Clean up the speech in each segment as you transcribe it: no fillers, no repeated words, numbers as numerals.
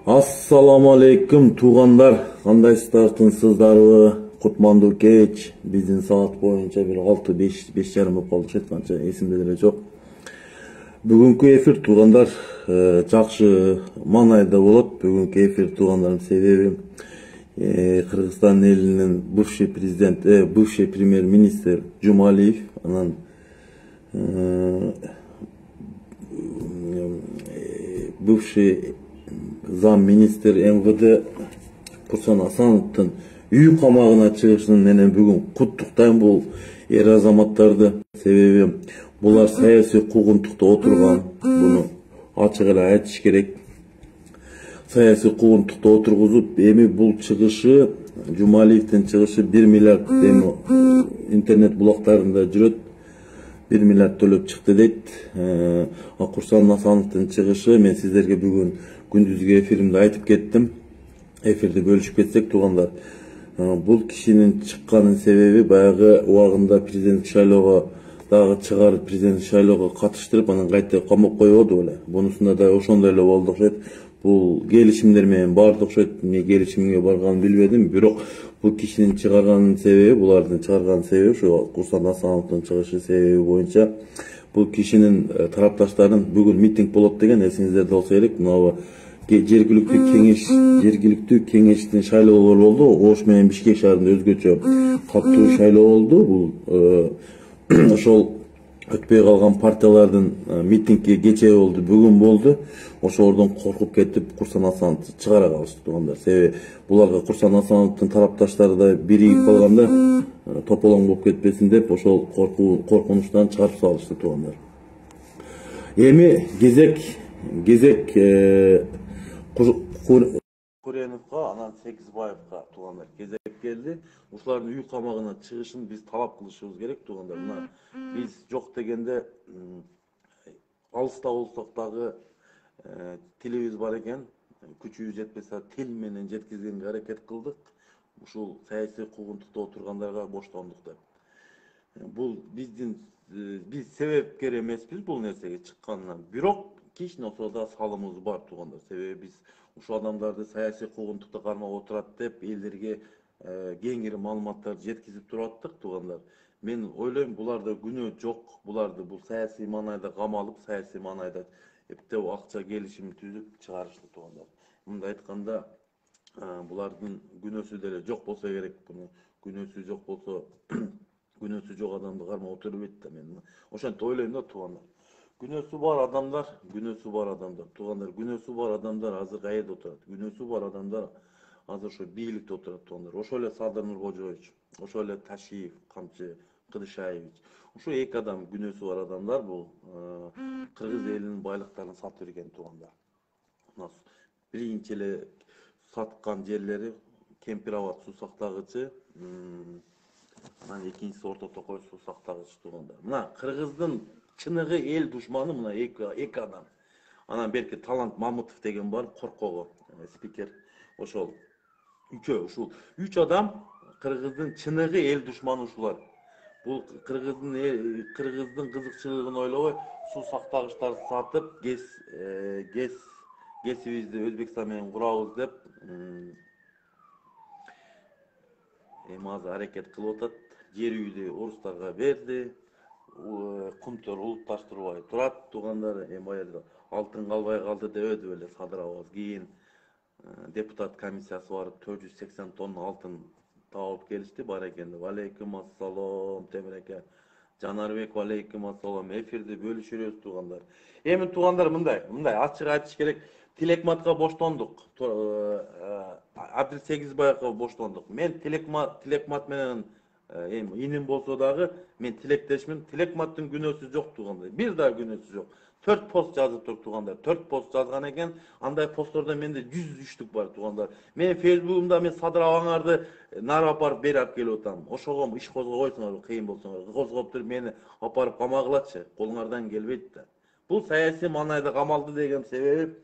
Assalamu alaikum tuğanlar. Kandayсыздар, тынчсыздарбы? Кутмандуу кеч. Биздин саат боюнча бир 6-5:30 болуп калды. Канча эсимде деле жок. Бүгүнкү эфир туғандар жакшы маанайда болот. Бүгүнкү эфир туғандарым себеби Кыргызстан элинин бывший президент, бывший премьер-министр Жумалиев, анан бывший замминистр МВД Курсан Асановдун үй камагына чыгышын менен бүгүн куттуктайм бул эр азаматтарды. Себеби булар саясий куугунтукта отурган. Буну ачык эле айтыш керек. Саясий куугунтукта отургузуп, эми бул чыгышы, Жумалиевдин чыгышы 1 миллиард эми интернет булактарында жүрөт. 1 миллиард төлөп чыкты дейт. Курсан Асановдун чыгышы, мен сиздерге бүгүн күндүзгү эфиримде айтып кеттим. Эфирди бөлүшүп кетсек туғандар. Бул кишинин чыкканын себеби баягы убагында президент шайлоого дагы чыгарып, президент шайлоого катыштырып, анан кайта камап койбоду беле. Бунусунда да ошондой эле болду окшойт. Бул келишимдер менен барды окшойт. Мен келишимге барганын билбедим, бирок бул кишинин чыгарганын себеби, булардын чыгарганын себеби ушу Курсан Асановдун чыгышы себеби боюнча бул кишинин тарапташтарын бүгүн митинг болот деген эсиңиздерде болсо керек. Мына жергиликтүү кеңештин шайлоолору болду. Ош менен Бишкек шаарында өзгөчө катуу шайлоо болду. Бул ошол өтпөй калган партиялардын митинги кечээ болду, бүгүн болду. Ошолордон коркуп кетип Курсан Асановду чыгара калышты туғандар. Себеби буларга Курсан Асановдун тарапташтары да биригип калганда тополоң болуп кетпесин деп ошол коркунучтан чыгарып салышты туғандар. Эми кезек Куреновго, анан Сегизбаевга туғандар кезек келди. Ушулардын үй камагына чыгышын биз талап кылышыбыз керек туғандар. Мына биз жок дегенде алыста болсок дагы тилибиз бар экен. Күчүбүз жетпесе тил менен жеткизгенге аракет кылдык. Ушул саясий куугунтукта отургандарга боштондук деп. Бул биз себепкер эмеспиз бул нерсеге чыкканына. Бирок кичине болсо да салымыбыз бар туғандар. Себеби биз ушул адамдарды саясий куугунтукта кармап отурат деп элдерге кеңири маалыматтарды жеткизип тураттык туғандар. Мен ойлойм, буларда күнөө жок. Буларды бул саясий маанайда камалып, саясий маанайда эптеп акча келишим түзүп чыгарышты туғандар. Мындай айтканда, булардын күнөөсү деле жок болсо керек. Буну күнөөсү жок болсо, күнөөсү жок адамды кармап отурбайт да. Мен ошентип ойлойм да туғандар. Күнөөсү бар адамдар туғандар, күнөөсү бар адамдар азыр каерде отурат? Күнөөсү бар адамдар азыр ошо бийликте отурат туғандар. Ошол эле Садыр Нуркожоевич, ошол эле Ташиев, Камчы Кыдышаевич. Ушул эки адам күнөөсү бар адамдар бул кыргыз элинин байлыктарын сатып берген туғандар. Биринчи эле саткан жерлери Кемпирабад суу сактагычы, анан экинчиси Орто Токой суу сактагычы туғандар. Мына Кыргыздын чыныгы эл душманы мына эки адам. Анан берки Талант Мамытов деген бар, Коркого спикер. Ошол ушул 3 адам Кыргыздын чыныгы эл душманы ушулар. Бул Кыргыздын кызыкчылыгын ойлобой суу сактагычтарды сатып, гесибизди Өзбекстан менен курабыз деп азыр аракет кылып атат. Жер үйдү орустарга берди. Кумтөр улутташтырбай турат туғандар. Баягы алтын калбай калды дебеди беле Садыр Абаз. Кийин депутат комиссиясы барып 480 тонна алтын табып келишти бар экен деп. Алейкум ассалам Темиреке. Жанарбек алейкум ассалам. Эфирди бөлүшүрөбүз туғандар. Эми туғандар мындай ачык айтыш керек. Тилекматка боштондук. Абдил Сегизбаевга боштондук. Мен Тилекмат менен иним болсо дагы мен тилектешмин. Тилекматтын күнөөсү жок туғандар. Бир да күнөөсү жок. 4 пост жазып тур туғандар. 4 пост жазган экен. Андай посттарда менде 103 бар туғандар. Мен Facebook'umda мен Садыр Абаңарды нары апарып бери алып келип атам. Ошого иш козгой койсоңор, кыйын болсоңор, козгоп туруп мени апарып камагылачы. Колуңардан келбейт да. Бул саясий маанайда камалды деген себеби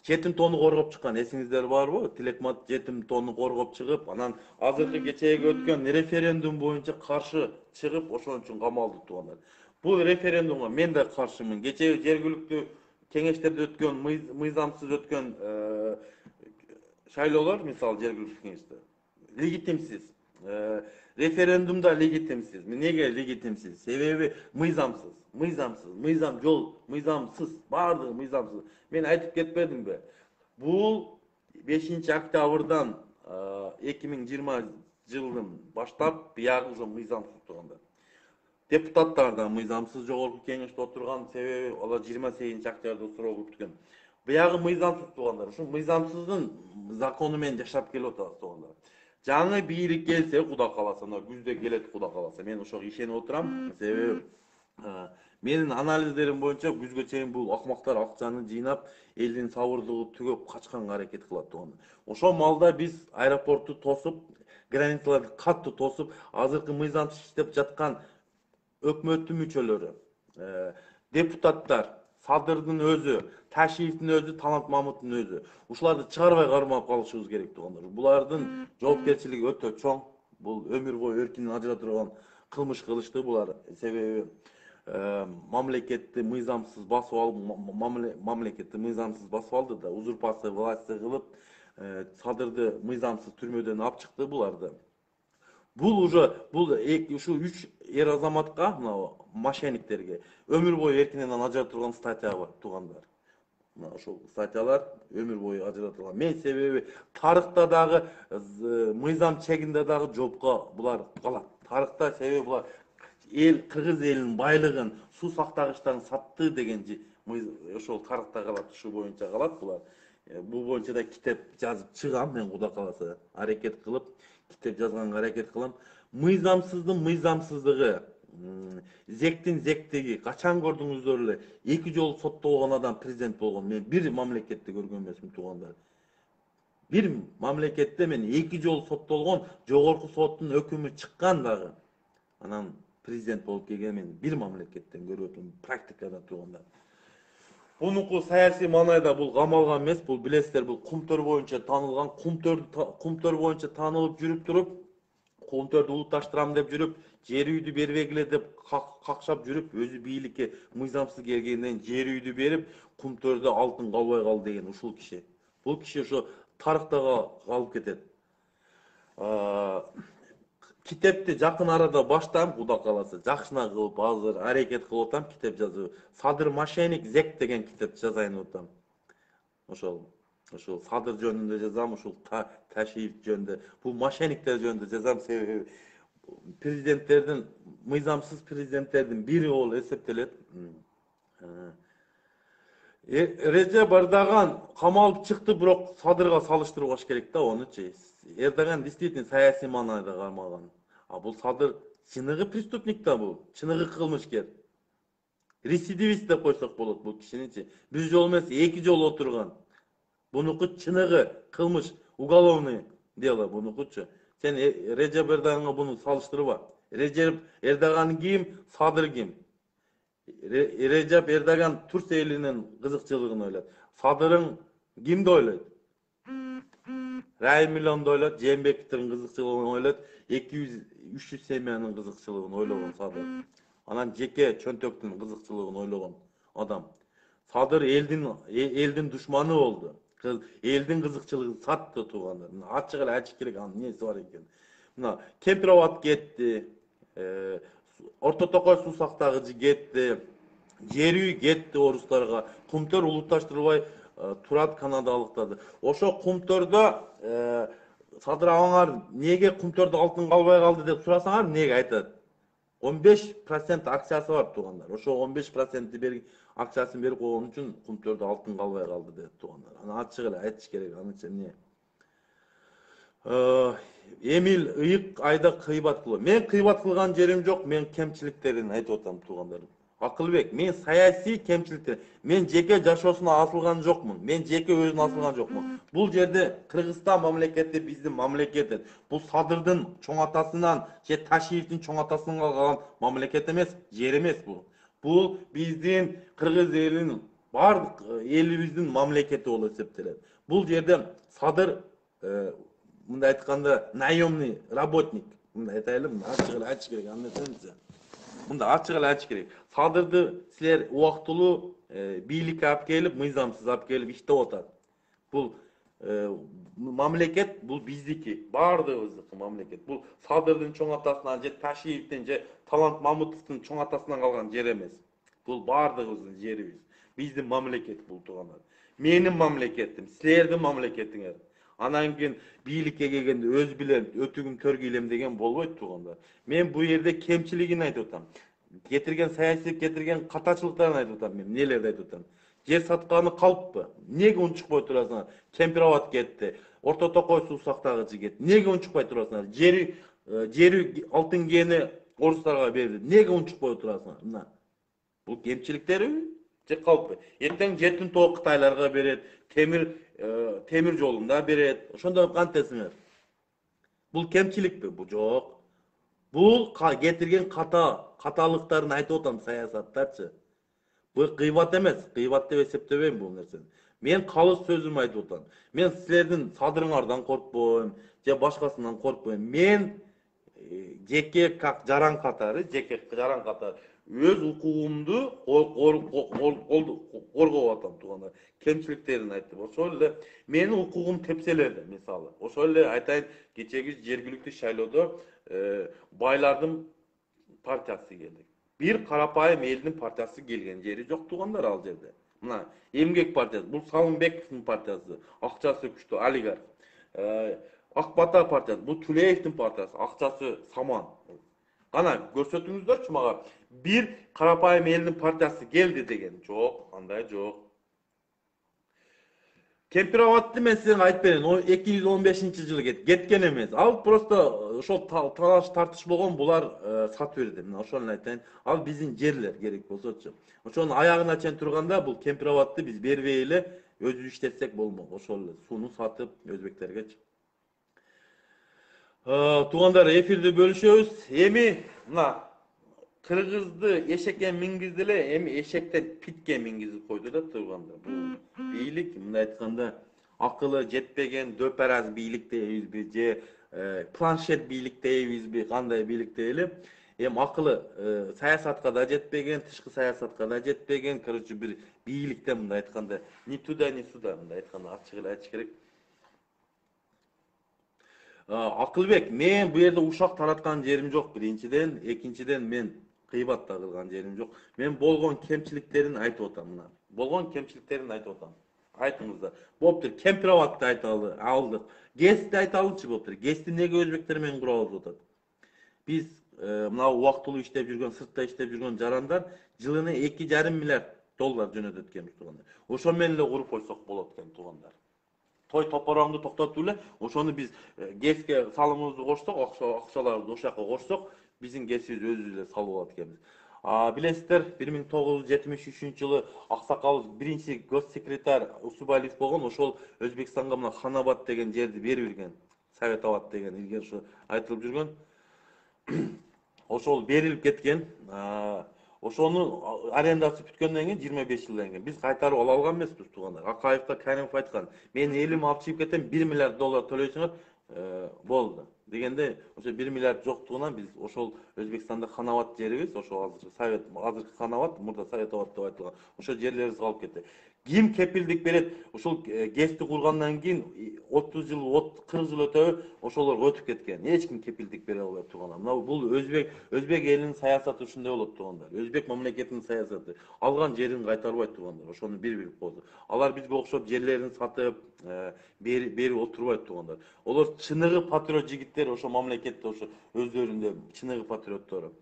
жетим тонну коргоп чыккан. Эсиңиздер барбы? Тилекмат жетим тонну коргоп чыгып, анан азыркы кечеги өткөн референдум боюнча каршы чыгып, ошон үчүн камалды туғандар. Бул референдумга мен да каршымын. Кечеги жергиликтүү кеңештерде өткен, мыйзамсыз өткен шайлоолор, мисалы жергиликтүү кеңеште легитимсиз. Референдумда легитимсиз. Неге легитимсиз? Себеби мыйзам жол, мыйзамсыз, баардыгы мыйзамсыз. Мен айтып кетпедимби? Бул 5-октябрдан 2020 жылдын баштап биягы уже мыйзамсыз турганда. Депутаттар да мыйзамсыз жогорку кеңеште отурган, себеби алар 28-октябрда суроо өткөн. Биягы мыйзамсыз тургандар, ушу мыйзамсыздын закону менен жашап келип атабыз тургандар. Жаңы бийлик келсе, Кудай кааласа, күздө келет Кудай кааласа. Мен ошого ишенип отурам. Себеби менин анализдерим боюнча күзгө чейин бул акмактар акчаны жыйнап, элдин сабырдыгы түгөп качканга аракет кылат тургандар. Ошол малда биз аэропортту тосуп, границаларды катты тосуп, азыркы мыйзамсыз иштеп жаткан өкмөттүн мүчөлөрү, депутаттар, Садырдын өзү, Ташиевдин өзү, Талант Мамыттын өзү. Ушуларды чыгарбай кармап калышыбыз керек тургандар. Булардын жоопкерчилиги өтө чоң. Бул өмүр бою эркинен ажыра турган кылмыш кылышты булар. Себеби мамлекетти мыйзамсыз басып алып, мамлекетти мыйзамсыз басып алды да, узурпация власти кылып, Садырды мыйзамсыз түрмөдөн алып чыкты буларды. Бул ушу 3 эр азаматка, мына мошенниктерге өмүр бою эркинен ажыра турган статья бар тугандар. Мына ошол статьялар өмүр бою ажыра турган. Мен себеби тарыхта дагы мыйзам чегинде дагы жоопко булар калат. Тарыхта себеби булар кыргыз элинин байлыгын, суу сактагычтарын сатты деген ошол тарыхта калат, ушу боюнча калат булар. Бул боюнча да китеп жазып чыгам, мен Кудай кааласа аракет кылып, китеп жазганга аракет кылам. Мыйзамсыздын мыйзамсыздыгы, зектин зектиги качан көрдүңүздөр эле? 2 жолу соттолгон адам президент болгон. Мен бир мамлекетте көргөн эмесмин тугандар. Бир мамлекетте мен 2 жолу соттолгон, жогорку соттун өкүмү чыккан дагы. Анан президент болуп келген мен бир мамлекеттен көрүп өтөм, практикада тугандар. Бунуку саясий маанайда бул камалган эмес, бул билесиздер, бул кумтөр боюнча таанылган, кумтөр боюнча таанылып жүрүп туруп, кумтөрдү улутташтырам деп жүрүп, жер үйдү бербегиле деп какшап жүрүп, өзү бийликке мыйзамсыз келгенден жер үйдү берип, кумтөрдө алтын калбай калды деген ушул киши. Бул киши ошо тарыхтага калып кетет. Китепти жакын арада баштам, Кудай кааласа, жакшына кылып азыр аракет кылып атам китеп жазып. Садыр мошенник зек деген китеп жазайын деп атам. Ошол Садыр жөнүндө жазам, ушул Ташиев жөнүндө, бул мошенниктер жөнүндө жазам, себеби президенттердин, мыйзамсыз президенттердин бири болуп эсептелет. Режеп Эрдоган камалып чыкты, бирок Садырга салыштырбаш керек да онучу. Эрдоган действительно саясий маанайда кармаган. А бул Садыр чыныгы преступник да, бул чыныгы кылмышкер. Рецидивист деп койсок болот бул кишиничи. Бир жолу эмес, 2 жолу отурган. Бунуку чыныгы кылмыш, уголовный дело бунукучу. Сен Режеп Эрдоганга буну салыштырба. Режеп Эрдоган ким, Садыр ким? Режеп Эрдоган Турс элинин кызыкчылыгын ойлойт. Садырың кимди ойлойт? Райым миллионду ойлойт, Жээнбековдун кызыкчылыгын ойлойт, 200-300 семьянын кызыкчылыгын ойлогон Садыр. Анан жеке чөнтөктүн кызыкчылыгын ойлогон адам. Садыр элдин душманы болду. Элдин кызыкчылыгын сатты тугандар. Ачык эле айтыш керек, анын эмнеси бар экен. Мына Кемпироват кетти, Орто Токой суу сактагычы кетти, жер үй кетти орустарга, кумтөр улутташтырылбай турат канадалыктарды. Ошо кумтөрдө Садыр аңар неге кумтөрдө алтын калбай калды деп сурасаңар, неге айтат? 15% акциясы бар тугандар. Ошо 15% акциясын берип койгон үчүн кумтөрдө алтын калбай калды деп тугандар. Аны ачык эле айтыш керек, аныча эмне? Эмил ыйык айда кыйбат кылуу. Мен кыйбат кылган жерим жок, мен кемчиликтерин айтып атам тугандар. Акылбек, мен саясий кемчиликтер, мен жеке жашоосуна асылган жокмун, мен жеке өзүнө асылган жокмун. Бул жерде Кыргызстан мамлекети биздин мамлекет. Бул Садырдын чоң атасынан, же Ташиевдин чоң атасынан калган мамлекет эмес, жер эмес бул. Бул биздин Кыргыз элинин, бардык элибиздин мамлекети болуп эсептелет. Бул жерде Садыр, мындай айтканда, наемный работник, мындай айтайлы, ачык эле айтыш керек, аны десеңиз. Мында ачык эле айтыш керек. Sadırды sizler uактылуу бийликке алып келип, мыйзамсыз алып келип иштеп атат. Бул мамлекет, бул биздики, баардыгыбыздыкы мамлекет. Бул Садырдын чоң атасынан же Ташиевдин же Талант Мамытовдун чоң атасынан калган жер эмес. Бул баардыгыбыздын жерибиз. Биздин мамлекет бул туугандар. Менин мамлекетим, силердин мамлекетиңер. Анан кийин бийликке келгенде өз билем, өтүгүм төргүйлем деген болбойт туугандар. Мен бу жерде кемчилигин айтып атам. Кетирген саясий кетирген катачылыктарын айтып атам мен, нелерди айтып атам. Жер сатканы калппы? Неге унчукпай турасыңар? Кемпирабад кетти. Орто Токой суу сактагычы кетти. Неге унчукпай турасыңар? Жери алтын кени орустарга берди. Неге унчукпай турасыңар? Мына. Бул кемчиликтерби? Же калппы? Эртең жетин тоо Кытайларга берет, темир жолунда берет. Ошондо кантесиңер? Бул кемчиликпи? Бул жок. Бул кетирген каталыктарын айтып атам саясаттачы. Бул кыйбат эмес, кыйбат деп эсептебейм бул нерсени. Мен калыс сөзүм айтып атам. Мен силердин садырыңардан коркпойм, же башкасынан коркпойм. Мен жеке жаран катары өз укугумду коргоп атам туугандар. Кемчиликтерин айтып. Ошол эле менин укугум тепселеди, мисалы. Ошол эле айтайын, кечеги жергиликтүү шайлоодо байлардын партиясы келди. Bir карапайым элдин партиясы келген жери жок туугандар ал жерде. Мына Эмгек партиясы, бул Салымбековдун партиясы, акчасы күчтүү олигарх. Ак Бата партиясы, бул Түлеевдин партиясы, акчасы саман. Кана көрсөтүңүздөрчү мага. Bir карапайым элдин партиясы келди деген жок, андай жок. Кемпирабадты мен сизге айтып берейин, 2015-жылы кеткен эмес. Ал просто ошол талаш тартыш болгон, булар сатып берди. Мен ошону айтайын. Ал биздин жерлер керек болсочу. Ошонун аягына чейин турганда бул Кемпирабадты биз бербей эле өзүбүз иштетсек болмок. Ошол эле сууну сатып өзбектергечи. Туугандар, эфирди бөлүшөбүз. Эми мына кыргызды эшекке мингизди эле, эми эшектен питке мингизип койду да туугандар. Бул бийлик, мындай айтканда, акылы жетпеген дөпараз бийлик дейбизби же планшет бийлик дейбизби, кандай бийлик дейли? Эми акылы саясатка да жетпеген, тышкы саясатка да жетпеген, короче бир бийликте мындай айтканда, ни туда, ни сюда, мындай айтканда ачык эле айтыш керек. Акылбек, мен бу жерде ушак тараткан жерим жок, биринчиден, экинчиден мен кыйбат да кылган жерим жок. Мен болгон кемчиликтерин айтып атам мына. Болгон кемчиликтерин айтып атам. Айтыңыздар. Болуптур, Кемпирабадты алдык. ГЭСти айталычы болуптур. ГЭСти неге өзбектер менен курабыз деп атат. Биз мына убактылуу иштеп жүргөн, сыртта иштеп жүргөн жарандар жылына 2,5 миллиард доллар жөнөтөт экен туугандар. Ошо менен эле куруп койсок болот экен туугандар. Той топороңду токтотуп эле, ошону биз ГЭСке салымыбызды кошсок, акчаларыбызды ошол жака кошсок, биздин ГЭСибиз өзүбүз эле салып алат экенбиз. Билесиздер, 1973-жылы аксакалыбыз биринчи госсекретарь Усубалиев болгон, ошол Өзбекстанга мына Ханабад деген жерди берип берген. Советабад деген илгери ушу айтылып жүргөн. Ошол берилип кеткен. Ошону арендасы бүткөндөн кийин 25 жылдан кийин биз кайтарып ала алган эмеспиз туугандар. Акаевка Каримов айткан, мен элим алып чыгып кетем, 1 миллиард доллар төлөйсүңөр, болду. Дегенде ошо 1 миллиард жоктугунан биз ошол Өзбекстанда Ханабад жерибиз, ошол азыркы Ханабад, мурда Советабад деп айтылган. Ошол жерлерибиз калып кетти. Ким кепилдик берет? Ошол ГЭСти кургандан кийин 30 жыл, 40 жыл өтөбү ошолор өтүп кеткен. Эч ким кепилдик бере албайт туугандар. Мына бул өзбек элинин саясаты ушундай болот туугандар. Өзбек мамлекетинин саясаты. Алган жерин кайтарбайт туугандар. Ошону бир билип коюңуздар. Алар бизге окшоп жерлерин сатып, берип отурбайт туугандар. Олар чыныгы патриот жигиттер ошо мамлекетте, ошо өздөрүндө чыныгы патриоттору.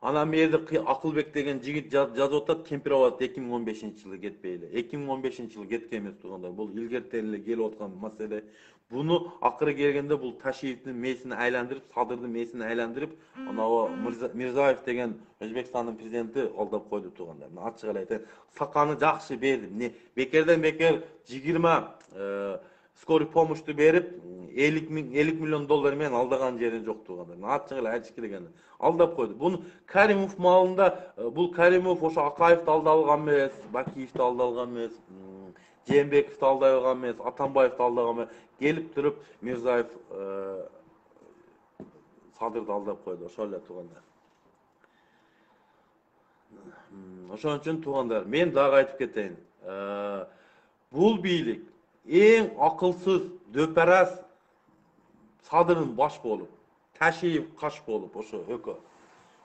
Анан берди Акылбек деген жигит жазып атат, Кемпирабад 2015-жылы кетпей эле. 2015-жылы кеткен эмес туугандар. Бул илгертен эле келип аткан маселе. Буну акыры келгенде бул Ташиевдин мээсин айландырып, Садырдын мээсин айландырып, анау Мирзаев деген Өзбекстандын президенти алдап койду туугандар. Ачык эле айтайын, саканы жакшы берди. Бекерден бекер 20 скорый помощьту берип, 50 миллион доллар менен алдаган жери жок туугандар. Ачык эле айтыш керек экен. Алдап койду. Буну Каримов маалында, бул Каримов ошо Акаевди алдалган эмес, Бакиевди алдалган эмес, Жээнбековди алдаган эмес, Атамбаевди алдаган эмес. Келип туруп Мирзаев Садырды алдап койду. Ошол эле туугандар. Ошон үчүн туугандар, мен дагы айтып кетейин. Бул бийлик эң акылсыз, дөпарас садырын баш болуп, Ташиев каш болуп, ошо өкө.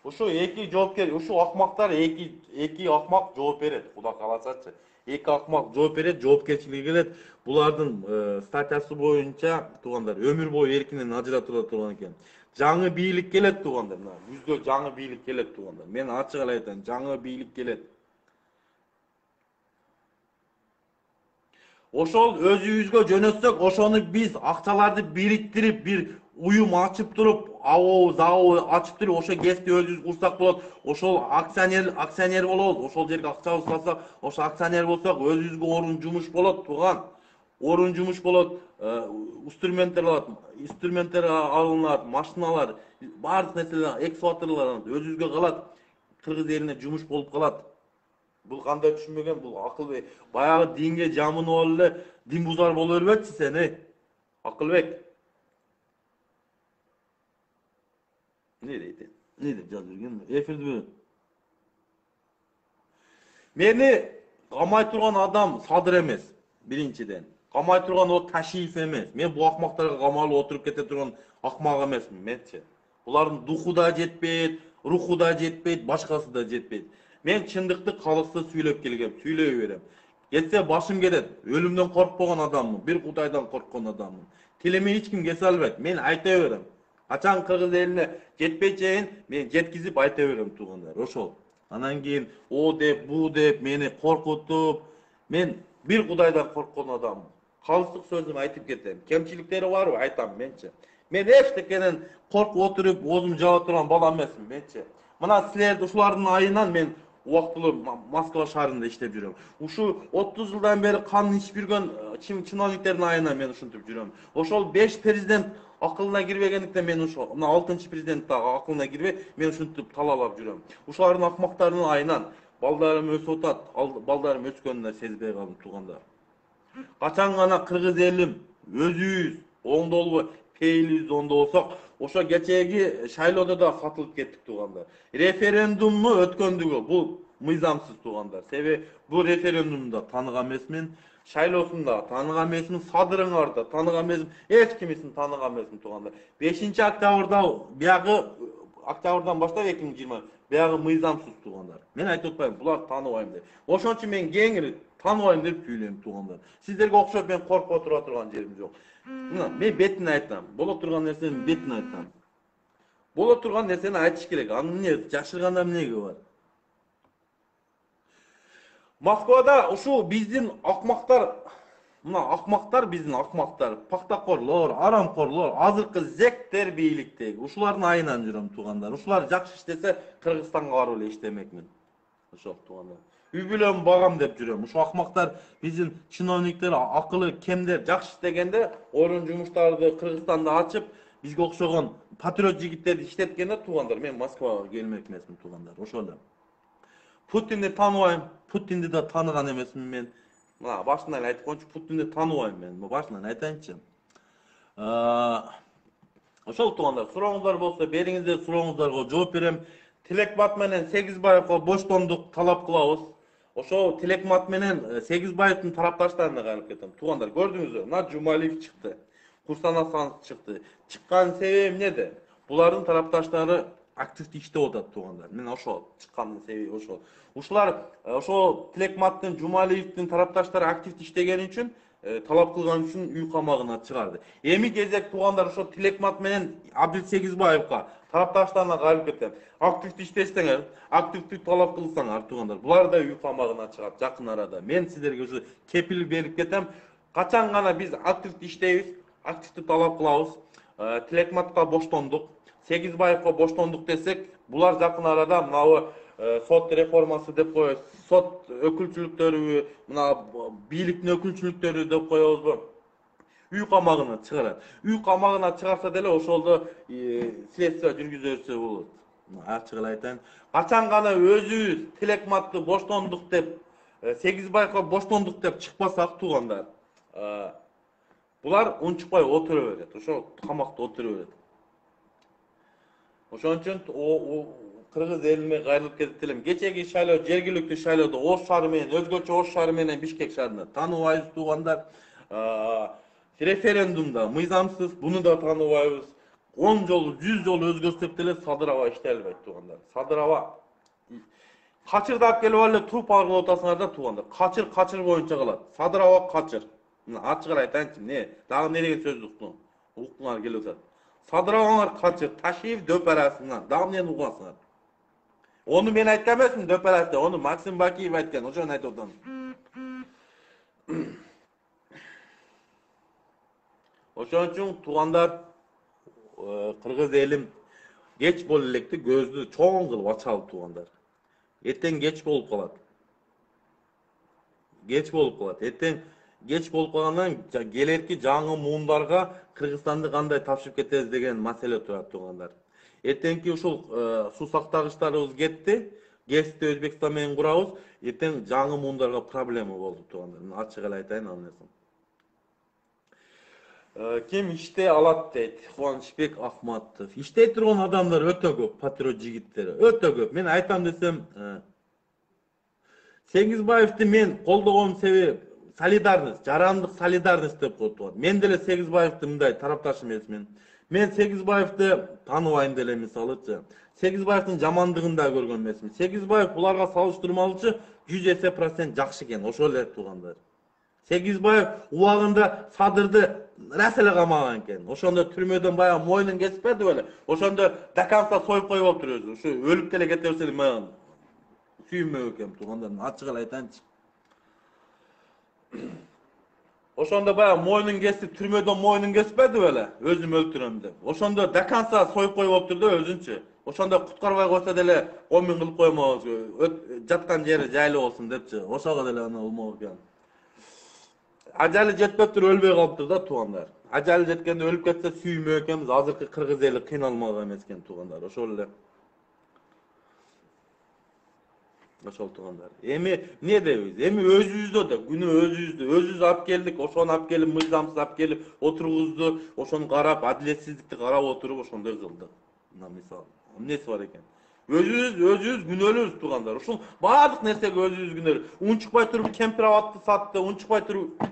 Ошо эки жоопкер, ошо акмактар эки акмак жооп берет, Кудай кааласачы. Эки акмак жооп берет, жоопкерчилиги келет. Булардын статьясы боюнча туугандар өмүр бою эркинен ажыратыла турган экен. Жаңы бийлик келет туугандар, мына жүздө жаңы бийлик келет туугандар. Мен ачык эле айтайын, жаңы бийлик келет. Ошол өзүбүзгө жөнөтсөк, ошону биз акчаларды бириктирип, бир уюм ачып туруп, АО, ЗАО ачып туруп, ошо кесипти өзүбүз курсак болот. Ошол акционер болобуз. Ошол жерге акчабыз салсак, ошо акционер болсок, өзүбүзгө орун жумуш болот, тууган. Орун жумуш болот, инструменттер алынат, машиналар, баардык нерселер, экскаваторлор өзүбүзгө калат. Кыргыз элине жумуш болуп калат. Бул кандай түшүнбөгөн, бул Акылбек. Баягы динге жамынып алып эле дин бузар боло бербечи сен, Акылбек. Не дейт? Не деп жазып жүргөн? Эфирде мени камай турган адам Садыр эмес, биринчиден. Камай турган о Ташиев эмес. Мен бул акмактарга камалып отуруп кете турган акмак эмесмин, менчи. Булардын духу да жетпейт, руху да жетпейт, башкасы да жетпейт. Мен чындыкты калыксыз сүйлөп келгем, сүйлөй берем. Кетсе башым кетет. Өлүмдөн коркпогон адаммын, бир Кудайдан корккон адаммын. Тилеме эч ким кесе албайт. Мен айта берем. Качан Кыргыз элине жетпей чейин мен жеткизип айта берем туугандар. Ошол. Анан кийин о деп, бу деп мени коркутуп, мен бир Кудайдан корккон адаммын. Калыстык сөзүм айтып кетем. Кемчиликтери барбы? Айтам менчи. Мен эчтекенен коркуп отуруп, оозумду жаба турган бала эмесмин менчи. Мына силерди ушулардын айынан мен убактылуу Москва шаарында иштеп жүрөм. Ушу 30 жылдан бери кан ичип жүргөн чиновниктердин айынан мен ушинтип жүрөм. Ошол 5 президент акылына кирбегендиктен мен ушул мына 6 президент дагы акылына кирбей, мен ушинтип талаалап жүрөм. Ушулардын акмактарынын айынан балдарым өсүп атат, балдарым өскөнүнө сезбей калдым туугандар. Качан гана Кыргыз элим өзүбүз оңдолбой, пейилибизди оңдобосок, ошо кечээги шайлоодо да сатылып кеттик туугандар. Референдумну өткөндүгү бул мыйзамсыз туугандар. Себеби бул референдумду тааныган эмесмин, шайлоосун да тааныган эмесмин, Садырыңарды да тааныган эмесмин, эч кимисин тааныган эмесмин туугандар. 5-октябрда биягы октябрдан баштап 2020 биягы мыйзамсыз туугандар. Мен айтып атпайм, буларды тааныбайм деп. Ошон үчүн мен кеңири тааныбайм деп сүйлөйм туугандар. Сиздерге окшоп мен коркуп отура турган жерим жок. Мына мен бетин айтам. Боло турган нерсени бетин айтам. Боло турган нерсени айтыш керек. Аны эмне жашырганда эмнеге бар? Москвада ушул биздин акмактар, мына акмактар биздин акмактар, пактакорлор, арамкорлор, азыркы зектер бийликтеги ушулардын айынан жүрөм туугандар. Ушулар жакшы иштесе Кыргызстанга барып эле иштемекмин. Ошол туугандар. Үй бүлөм багам деп жүрөм. Ушул акмактар биздин чиновниктер акылы кемдер жакшы иштегенде орун жумуштарды Кыргызстанда ачып, бизге окшогон патриот жигиттерди иштеткенде туугандар, мен Москвага келмек эмесмин туугандар. Ошол эле. Путинди тааныбайм, Путинди да тааныган эмесмин мен. Мына башынан эле айтып коеюнчу, Путинди тааныбайм мен. Башынан айтайынчы. Ошол туугандар, сурооңуздар болсо бериңиздер, сурооңуздарга жооп берем. Тилекмат менен Сегизбаевга боштондук талап кылабыз. Ошол Тилекмат менен Сегизбаевдин тарапташтарына кайрылып кетем. Туугандар, көрдүңүздөр, мына Жумалиев чыкты. Курсан Асанов чыкты. Чыккан себеби эмнеде? Булардын тарапташтары активдүү иштеп атат туугандар. Мен ошол чыккандын себеби ошол. Ушулар ошол Тилекматтын, Жумалиевдин тарапташтары активдүү иштегени үчүн талап кылган үчүн үй камагына чыгарды. Эми кезек туугандар ошол Тилекмат менен Абдил Сегизбаевга тарапташтарына кайрылып кетем. Активдүү иштесеңер, активдүү талап кылсаңар туугандар, булар да үй камагына чыгат жакын арада. Мен сиздерге ушу кепил берип кетем. Качан гана биз активдүү иштейбиз, активдүү талап кылабыз. Тилекматка боштондук, Сегизбаевга боштондук десек, булар жакын арада мына сот реформасы деп коебуз, сот өкүлчүлүктөрү, мына бийликтин өкүлчүлүктөрү деп коебузбу? Үй камагына чыгарат. Үй камагына чыгарса деле ошолдо следствие жүргүзө берсе болот. Ачык эле айтайын. Качан гана өзүбүз Тилекматты боштондук деп, Сегизбаевга боштондук деп чыкпасак туугандар, булар унчукпай отура берет. Ошо камакта отура берет. Ошон үчүн Kırgız eline gayrılıp kettilim. Geçeki şayloo, jergilikli şaylooda Oş şaары менен, өзгөчө Oş şaары менен Бишкек шаарында тааныбайбыз туугандар. Референдумда мыйзамсыз, буну да тааныбайбыз. 10 жолу, 100 жолу өзгөртсөк деле Садыр аба иштей албайт туугандар. Садыр аба качырды алып келип эле туруп алып атасыңар да туугандар. Качыр боюнча калат. Садыр аба качыр. Мына ачык айтайынчы, дагы не деген сөз уккуңар келип атат. Садыр абаңар качыр, Ташиев дөп арасынан, дагы эмнени угасыңар? Onu ben aytамасмын дөп арасы, onu Максим Бакиев айтқан, ошону айтып атам. Ошон үчүн туугандар, кыргыз элим geç болуп электи көздү чоң кылып ачалы туугандар. Эртең geç болуп калат. Эртең geç болуп калгандан келерки жаңы муундарга Кыргызстанды кандай тапшырып кетебиз деген маселе турат туугандар. Эртеңки ушул суу сактагычтарыбыз кетти. ГЭСти Өзбекстан менен курабыз. Эртең жаңы муундарга проблема болду туугандар. Мен ачык эле айтайын ал нерсени. Ким иштей алат дейт Кубанычбек Акматов. Иштей турган адамдар өтө көп, патриот жигиттер. Өтө көп. Мен айтам десем, Сегизбаевди мен колдогон себеп солидарность, жарандык солидарность деп коет. Мен деле Сегизбаевди мындай тарапташ эмесмин. Мен Сегизбаевди тааныбайм деле мисалычы. Сегизбаевдин жамандыгын да көргөн эмесмин. Сегизбаев буларга салыштырмалычы 100% жакшы экен, ошол эле туугандар. Сегизбаев убагында Садырды раселе камаган экен. Ошондо түрмөдөн баягы мойнун кесипеди беле. Ошондо до конца союп коюп алыптыр өзү. Ушу өлүп деле кете берсе мага сүйүнмөк экен туугандар. Ачык эле айтайынчы. Ошондо баягы мойнун кесип, түрмөдөн мойнун кеспеди беле, өзүм өлтүрөм деп. Ошондо до конца союп коюп алыптыр да өзүнчө. Ошондо куткарбай койсо деле 10 миң кылып коймок, жаткан жери жайлуу болсун депчи. Ошого деле аны болмок экен. Ажалы жетпептир, өлбөй калыптыр да туугандар. Ажалы жеткенде өлүп кетсе сүйүнмөк экенбиз. Азыркы кыргыз эли кыйналмак эмес экен туугандар. Ошол эле. Ошол туугандар. Эми эмне дейбиз? Эми өзүбүздө да, күнү өзүбүз алып келдик, ошону алып келип мыйзамсыз алып келип отургузду, ошону карап, адилетсиздикти карап отуруп ошондой кылдык. Мына мисал, эмнеси бар экен? Өзүбүз күнөөлүүбүз туугандар. Ушул баардык нерсеге өзүбүз күнөөлүү. Унчукпай туруп кемпир абатты сатты, унчукпай туруп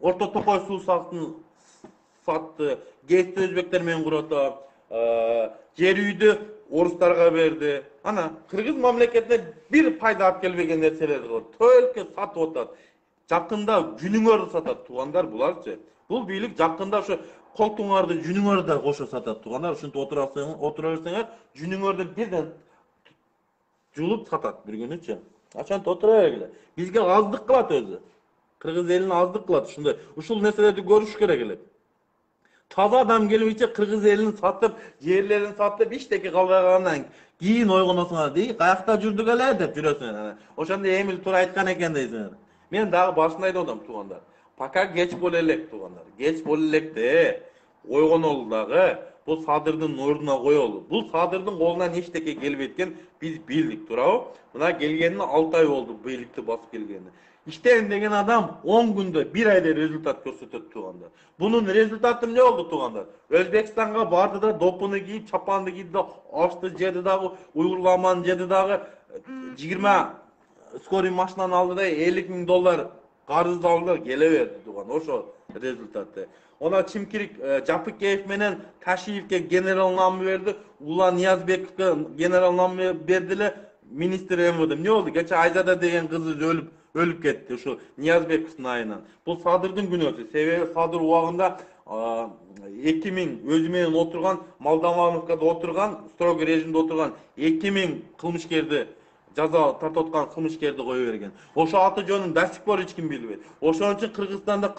Орто Токой суу сактын сатты, ГЭСти өзбектер менен курат, жер үйдү орустарга берди. Ана кыргыз мамлекетине бир пайда алып келбеген нерселерди кылат. Только сатып атат. Жакында жүнүңөрдү сатат туугандар буларчы. Бул бийлик жакында ошо колтуңарды, жүнүңөрдү да кошо сатат туугандар. Ушинтип отура берсеңер, жүнүңөрдү бирден жулуп сатат бир күнүчө. Ачантип отура бергиле. Бизге аздык кылат өзү. Кыргыз элине аздык кылат ушундай. Ушул нерселерди көрүш керек эле. Таза адам келбейче кыргыз элин сатып, жерлерин сатып, иштеки калгандан кийин ойгоносуңар дей, каякта жүрдүк эле деп жүрөсүңөр. Ошондо Эмил туура айткан экен дейсиңер. Мен дагы башында айтып атам туугандар. Пока geç боло элек туугандар. Geç боло электе ойгонолу дагы бул Садырдын ордуна коелу. Бул Садырдын колунан эчтеке келбейт экен, биз билдик турабы? Мына келгенине 6 ай болду бийликти басып келгенине. İşte деген adam 10 günde 1 ayda rezultat gösterdi tuganda. Bunun rezultatı ne oldu tuganda? Özbekistan'a vardı da dopunu giyip çapandı giydi da açtı cedi dağı Uygurlamanın cedi dağı 20 skori maçından aldı da 50.000 dolar karız aldı geleverdi tuganda. O şu rezultatı. Ona Çimkirik Japıkeyev menen Taşiyev'e general namı verdi. Ulan Niyazbek'e general namı verdiler. Minister emredi. Ne oldu? Geçen Ayzada degen kızı ölüp ketти şu Niyazbek kısnayынан. Bu Sadır'dın günösü. Sebebi Sadır uağında 2000 özü menен oturgan Молдавановкада oturgan strogo rejimde oturgan 2000 kılmışkerdi jaza tartып аткан кылмышкерди кое берген. Ошо аты жөнүн до сих пор эч ким билбейт. Ошон үчүн Кыргызстанда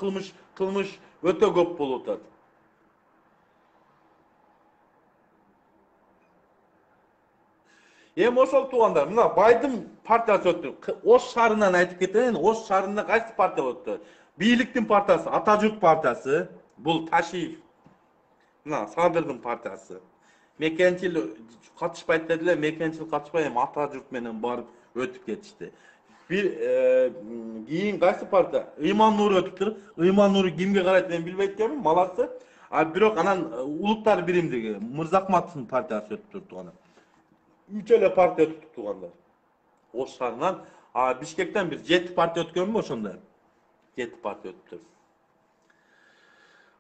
кылмыш өтө көп болуп атат. Эми ошол туугандар, мына Байдын партиясы өттү. Ош шаарынан айтып кетейин, Ош шаарында кайсы партия өттү? Бийликтин партиясы, Ата журт партиясы, бул Ташиев. Мына Садырдын партиясы. Мекенчил катышпайт дедилер, мекенчил катышпай, эми Ата журт менен барып өтүп кетишти. Кийин кайсы партия? Ыйман Нур өтүптүр. Ыйман Нур кимге карайт мен билбейт экенмин, маласы. А бирок анан улуттар биримдиги Мырзакматовдун партиясы өтүптүр тууган. 3 ele partiya tutup tuğanlar. Oş şarынан Bişkekten bir 7 partiya ötkönmü oşonda? 7 partiya ötüptür.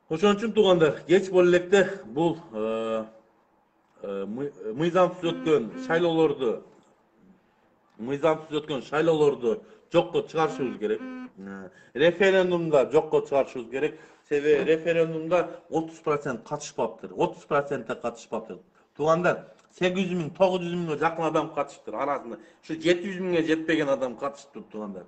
Oşon üçün tuğanlar geç bollekte bul mыйзамсыз өткөн шайлоолорду жокко чыгарышыбыз керек. Референдумда жокко чыгарышыбыз керек. Себеби референдумда 30% катышпаптыр. 30% катышпаптыр. Туугандар 800 миң, 900 миңге жакын адам катышыптыр. Арасында ушу 700 миңге жетпеген адам катышыптыр туугандар.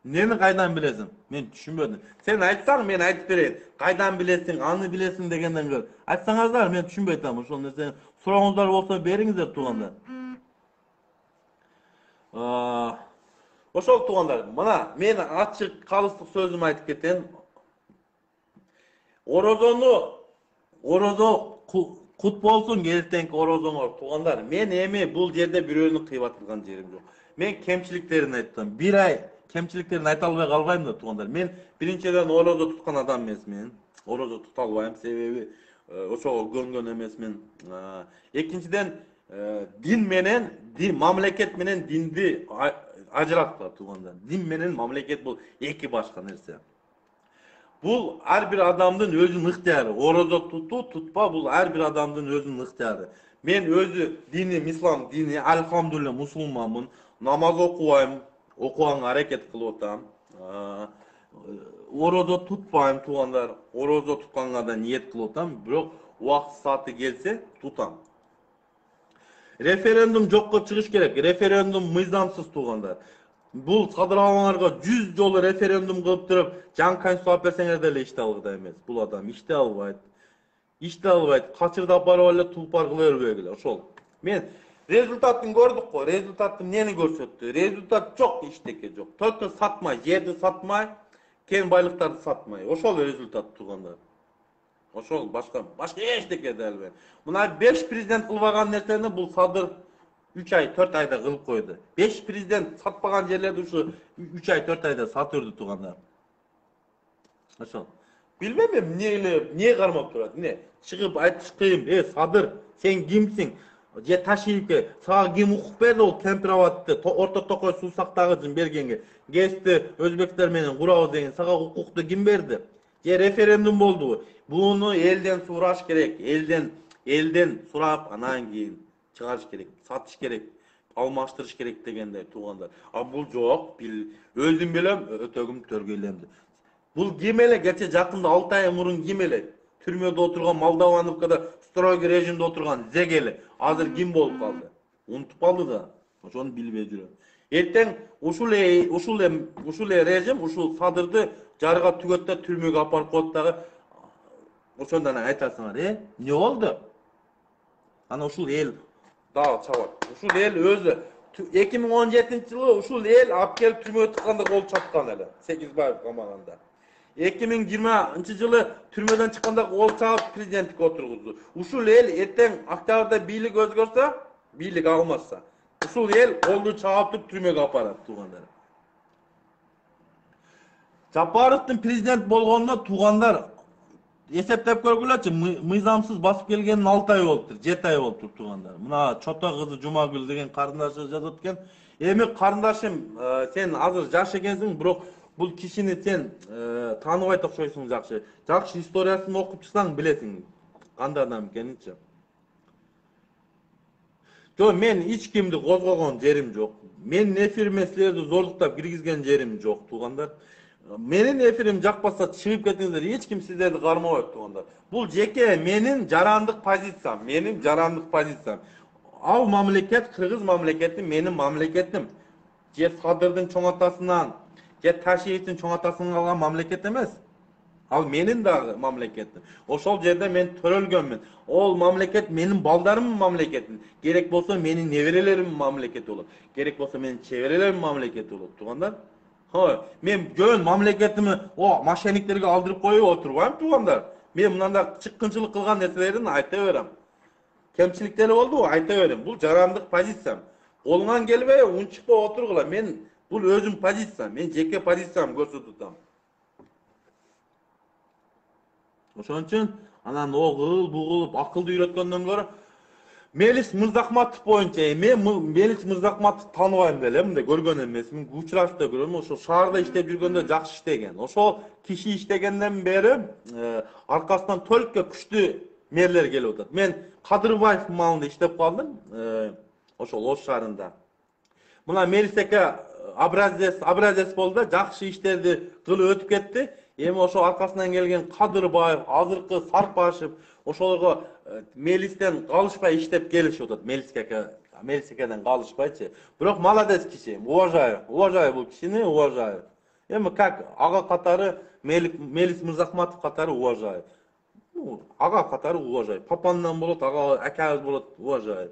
Neni kaydan bilesin? Men düşünmüyordum. Sen aytsan men aytıp bereyim. Kaydan bilesin, anı bilesin degenden gör. Aytsaňazlar men düşünbeydim. Ошол нерсе сурооңуздар bolsa beriňizler tuğanlar. Ошол туғандар, мына мен ачык калыстык сөзүм айтып кетем. Орозо кут болсун келтеңки орозоңор туғандар. Мен эми бул жерде бирөөнү кыйып атылган жерим жок. Мен кемчиликтерин айттым. Bir ay kemçiliklerini ayta alбай калбайм да туғандар. Мен биринчиден орозо туткан адам эмесмин. Орозо тута албайм, себеби ошого көргөн эмесмин. Экинчиден din mamleket menen dindi ajratpa tuğanlar. Din menen mamleket bul eki başka nerse. Bul her bir adamdın özünün ihtiyarı. Orozo tutpa bul her bir adamdın özünün ihtiyarı. Men özü dinim İslam dini elhamdülillah musulmanmın. Namaz okuyan hareket kılıp Orozo tutpayım tuğanlar. Orozo tutkanğa da niyet kılıp Bırak vakt saati gelse tutam. Referendum jokko çıkış gerek. Referendum mıйзамсыз tuğanlar. Bul kadıravalarga 100 jolu referendum kılıp durup jan konstitutsiya berseňer dele işte algıda emes. Bul adam işte albayt. İşte albayt. Kaçırda barıp ele tulpar kıla berbegile. Oşol. Men rezultatını gördük ko. Rezultatım neni görsetdi? Rezultat çok işteke jok. Tökün satmay, yerdi satmay, ken baylıktardı satmay. Oşol rezultat tuğanlar. Oşol başka eşteke delbe. Buna 5 prezident kılbagan nerseni bul sadır 3 ay 4 ayda kılıp koydu. 5 prezident satmagan yerlerde şu 3 ay 4 ayda satırdı tuğanlar. Oşol. Bilmem niye karmap duradi? Ne? Çıkıp aytışkıyım. Sadır sen kimsin? Je taşıyıpke sağa kim hukuk berdi ol temperavattı. Orta tokoy susaktagıcın bergenge. Geçti Özbekler menen kurabız degen sağa hukuktu kim berdi? Je referendum boldu. Bunu elden suraş gerek. Elden surap anan keyin çıkarış gerek. Satış gerek. Almaştırış gerek degende tuğanlar. Bul jok. Özüm bilem ötögüm törgöйlemди. Bul kimele geçe jakында 6 ay murun kimele türmede oturgan Moldovanovkada strogi rejimde oturgan Zegeli hazır kim bolup kaldı? Unutup kaldı da. Oşonu bilbey жүрөм. Erten uşul rejim uşul sadırdı jarıga tügötte türmege aparıp koyup dagı oşondan aytarsыңар, ne oldu? Ana uşul el dağ çabat. Uşul el özü 2017-жылы uşul el alып kelip türmege tıkkanda kol çapkan ele. 8 bay kamaganda. 2020-жылы türmeden çıkanda kol çapıp prezidentlik oturguzdu. Uşul el erten oktyabrda bilik özgörse, bilik almazsa. Uşul el koldu çapıp türmege aparat tuğanlar. Japarov'dun prezident bolgonda tuğanlar eseptep көрgüleçi mıйзамсыз basıp gelgenin 6 ay boluptur, 7 ay boluptur tuğanlar. Mına Çota kızı Jumagül degen karındaşı жазып etken. Emi karındaşım sen azır jaş ekensiň, birok bul kişini sen tanыбай okşoysun jakşı. Jakşı historiýasyny okup çyksaň bilesiň kандай adam ekeninçi. Jo men hiç kimdi kozgogon jerim jok. Men nefirmeslerdi zorluktap kirgizgen jerim jok tuğanlar. Menin efirim jakpasa çıkıp kettiňizdер, hiç kim sizlerdi karmabayt tuğanlar. Bul jeke menin jarandyk pozitsiyam. Al mamleket Kırgız mamleketi menin mamleketim. Je sadırdın çoň atasından, je Taşiyevdin çoň atasından algan mamleket emes. Al menin dagı mamleketim. Oşol jerde men törölgönmün. Ol mamleket menin baldarımın mamleketim. Gerek bolsa menin neverelerimin mamleketi olur. Gerek bolsa menin çevrelerimin mamleketi olur. Tuğanlar. Men gön mamleketimi o maşeniklerge aldırıp koyup oturbayım tuğanlar. Men mundanda çıkkınçılık kılgan nerselerini ayta berem. Kemçilikleri oldu ayta berem. Bul jarandyk pozitsiyam. Kolundan gelbey unçukpa oturgula. Men bul özüm pozitsiyam. Men jeke pozitsiyam görsetutam. Oşon üçün anan oğul buğulup akıldı üretkenden görü Melis Mırзахматов боюнча Melis Mırзахматов тааныбайм деле, мындай көргөн эмесмин. Учурашып да көрөм, ошо шаарда иштеп жүргөндө жакшы иштеген. Ошол киши иштегенден бери аркасынан төлкө күчтүү мэрлер келип атат. Мен Кадырбаев маалында иштеп калдым, ошол Ош шаарында. Мына Melis эке образец болду да, жакшы иштерди кылып өтүп кетти. Эми ошо аркасынан келген Кадырбаев, азыркы Сарпашев ошолорго Melis'ten kalışpay iştep gelişiyor da Melis'ten kalışpayçı. Bırak malades kişi, уважаю bu kişini, уважаю. Ama как aga katarı Melis Mırзахматов katarı уважаю. Ну, aga katarı уважаю. Papandan болот, aga akağız болот, уважаю.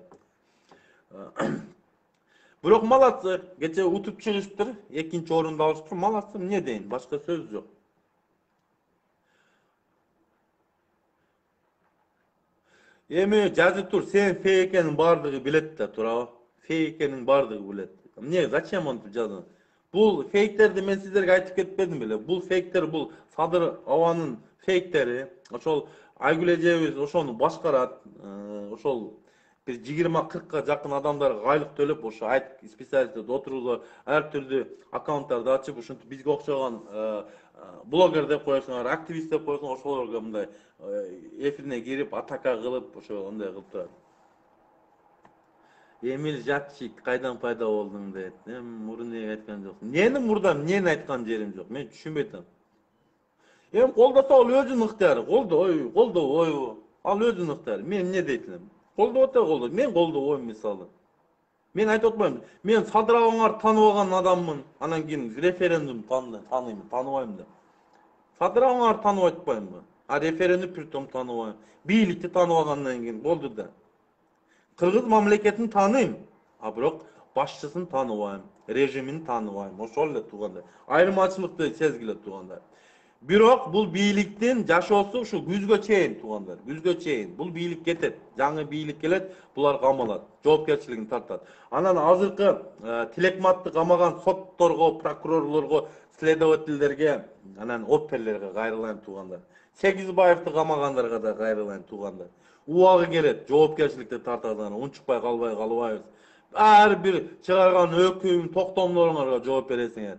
Bırak malatsı, geçe utup çıkıştır, ikinci orunda alıştır, malatsı ne deyin, başka söz yok. Эми жазып тур, сен фейк экенин бардыгы билет да туурабы? Фейк экенин бардыгы билет. Эмне, зачем антип жаздың? Бул фейктерди мен сиздерге айтып кетпедим беле. Бул фейктер, бул Садыр Абанын фейктери. Ошол Айгүл эжебиз ошону башкарат. Ошол бир 20-40га жакын адамдарга айлык төлөп, ошо айтып специалисттерди отургузуп, ар түрдүү аккаунттарды ачып, ушинтип бизге окшогон блогер деп коесуңар, активист деп коесуңар, ошолорго мындай эфирине кирип, атака кылып, ошо андай кылып турат. Эмил Жакчик кайдан пайда болдуң дейт. Мурун айткан жок. Эмнени мурда, эмнени айткан жерим жок. Мен түшүнбөй атам. Эми колдосо ал өзүнүн ыктыяры. Колдобойбу. Ал өзүнүн ыктыяры. Мен эмне дейт элем? Колдоп ата колдойт. Мен колдобойм мисалы. Мен айтып атпаймынбы? Мен Садыр Абаңарды тааныбаган адаммын. Анан кийин референдум тааныйм, тааныбайм деп. Садыр Абаңарды тааныбай атпаймынбы? А референдум притом тааныбайм. Бийликти тааныбагандан кийин болду да. Кыргыз мамлекетин тааныйм, а бирок башчысын тааныбайм, режимин тааныбайм. Ошол эле туугандар. Айырмачылыкты сезгиле туугандар. Бирок бул бийликтин жашоосу ушу күзгө чейин туугандар. Күзгө чейин. Бул бийлик кетет. Жаңы бийлик келет, булар камалат, жоопкерчилигин тартат. Анан азыркы тилекматты камаган сотторго, прокурорлорго, следовательдерге, анан оперлерге кайрылайын туугандар. Сегизбаевди камагандарга да кайрылайын туугандар. Убагы келет, жоопкерчиликти тартадан унчукпай калбайбыз. Ар бир чыгарган өкүм, токтомдоруңарга жооп бересиңер.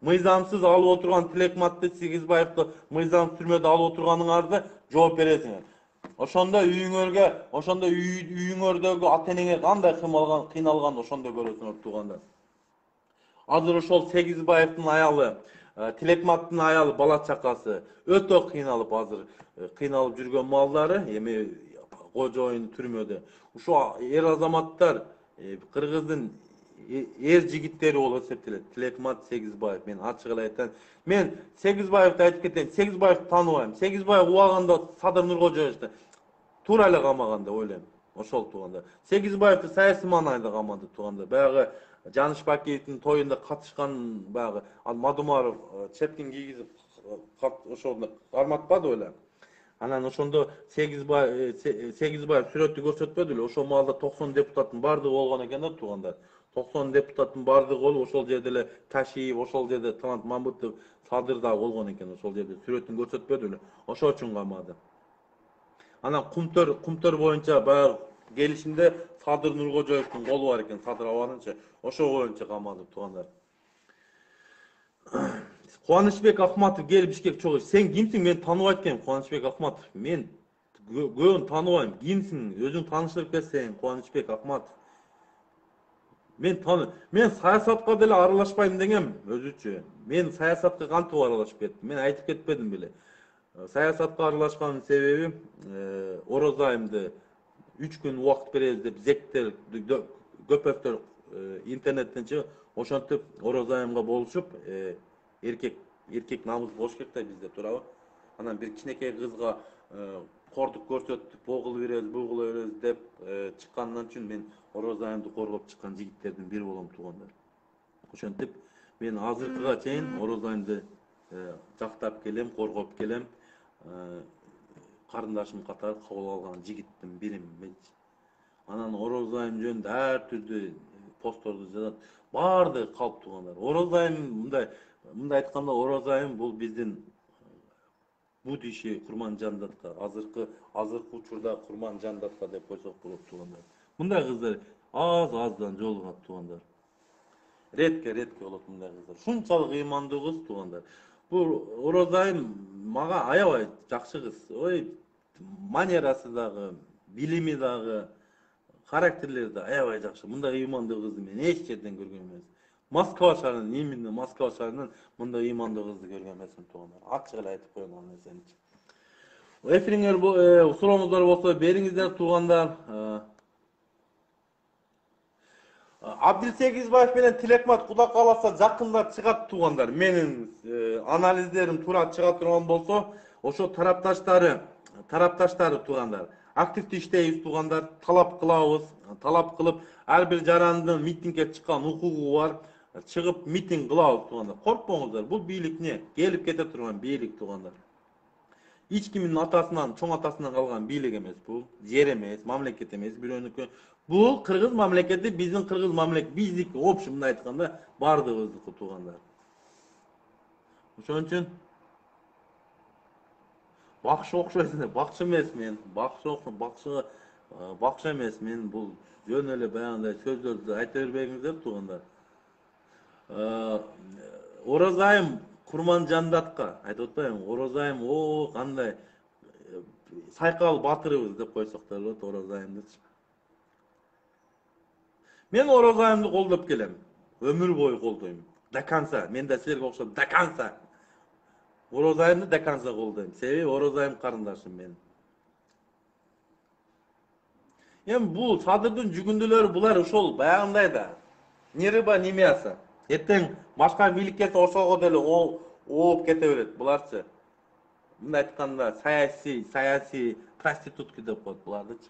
Мыйзамсыз алып отурган Тилекматты, Сегизбаевди мыйзам түрмөдө алып отурганыңарды жооп бересиңер. Ошондо үйүңөрдөгү ата-энеңе кандай кыйналган ошондо көрөсүңөр туугандар. Азыр ошол Сегизбаевдин аялы, Тилекматтын аялы, бала чакасы өтө кыйналып азыр кыйналып жүргөн маалдары эми кожоюн түрмөдө. Ушул эр азаматтар Кыргыздын эр жигиттери болуп эсептелет. Тилекмат, Сегизбаев. Мен ачык эле айтам. Мен Сегизбаевди айтып кетейин. Сегизбаевди тааныбайм. Сегизбаев убагында Садыр Нуркожоевди туура эле камаган деп ойлойм. Ошол туугандар. Сегизбаевди саясий маанайда камады туугандар. Баягы Жаныш Бакиевдин тоюнда катышкан баягы Мадумаров чепкин кийгизип ошону карматпады беле. Анан ошондо Сегизбаев сүрөттү көрсөтпөдү эле. Ошол маалда 90 депутаттын бардыгы болгон экен да туугандар. 90 депутаттын бардыгы болуп, ошол жерде эле Ташиев, ошол жерде Талант Мамбутов, Садыр да болгон экен ошол жерде. Сүрөтүн көрсөтпөдү эле. Ошол үчүн камады. Анан кумтөр боюнча баягы келишимде Садыр Нуркожоевдин колу бар экен, Садыр Абанынчы. Ошол боюнча камады туугандар. Кубанычбек Акматов кел Бишкек чогуу. Сен кимсиң? Мен тааныбайт экенмин Кубанычбек Акматов. Мен көбүн тааныбайм. Кимсиң? Өзүң тааныштырып берсең, Кубанычбек Акматов. Мен саясатка деле аралашпайм дегем өзүчө. Мен саясатка кантип аралашып кеттим? Мен айтып кетпедим беле. Саясатка аралашканын себеби Орозайымды 3 күн убакыт беребиз деп зектер, көпөктөр интернеттен чыгып, ошентип Орозайымга болушуп, эркек намыс болуш керек да бизде, туурабы? Анан бир кичинекей кызга кордук көрсөтүп, бул кылып беребиз, бул кылып беребиз деп чыккандан үчүн мен Орозайымды коргоп чыккан жигиттердин бири болом туугандар. Ошентип мен азыркыга чейин Орозайымды жактап келем, коргоп келем. Карындашым катары кабыл алган жигиттин биримин. Анан Орозайым жөнүндө ар түрдүү постторду жазат. Баардыгы калп туугандар. Орозайым мындай айтканда Орозайым бул биздин будущий Курман Жандатка, азыркы учурда Курман Жандатка деп койсок болот туугандар. Мындай кыздар аздан жолугат туугандар. Редке болот мындай кыздар. Шунчалык ыймандуу кыз туугандар. Бул Орозайым мага аябай жакшы кыз. Ой, манерасы дагы, билими дагы, характерлери да аябай жакшы. Мындай ыймандуу кызды мен эч жерден көргөн эмес. Москва шаарынан, именно Москва шаарынан мындай ыймандуу кызды көргөн эмесмин туугандар. Ачык эле айтып коеюн ал нерсени. Эфириңер сурооңуздар болсо бериңиздер туугандар. Абдилсегизбаев менен Тилекмат Куда кааласа жакында чыгат туугандар. Менин анализдерим туура чыга турган болсо, ошо тарапташтары туугандар. Активдүү иштейбиз туугандар, талап кылабыз, талап кылып, ар бир жарандын митингге чыккан укугу бар. Чыгып митинг кылабыз туугандар. Коркпоңуздар, бул бийлик не? Келип кете турган бийлик туугандар. Hiç kimin atasından, çoğ atasından kalgan biylик emez bu. Yer emez, mamleket emez, birönükü. Bu Kırgız mamleketi bizim Kırgız mamleket, bizlik opşumda aytkanda bardığızdıkı tuğanlar. Ошон үчүн бакшы окшойсуң, бакшы эмес мен, бакшы эмес мен, бул жөн эле баягындай сөздөрдү айта бербеңиздер туугандар. Оразайым Курманжандатка айтып атпаймынбы, Оразайым о кандай сайкал батырыбыз деп койсок да болот Оразайымдычы. Мен Оразайымды колдоп келем. Өмүр бою колдойм. До конца. Мен да силерге окшоп до конца. Оразайымды до конца колдойм. Себеби Оразайым карындашым мен. Эми бул Садырдын жүгүндүлөрү булар ошол баягындай да. Нерыба немеясы. Эртең башка бийликке ошого деле ооп кете берет буларчы. Мындай айтканда саясий проститутка деп коет булардычы.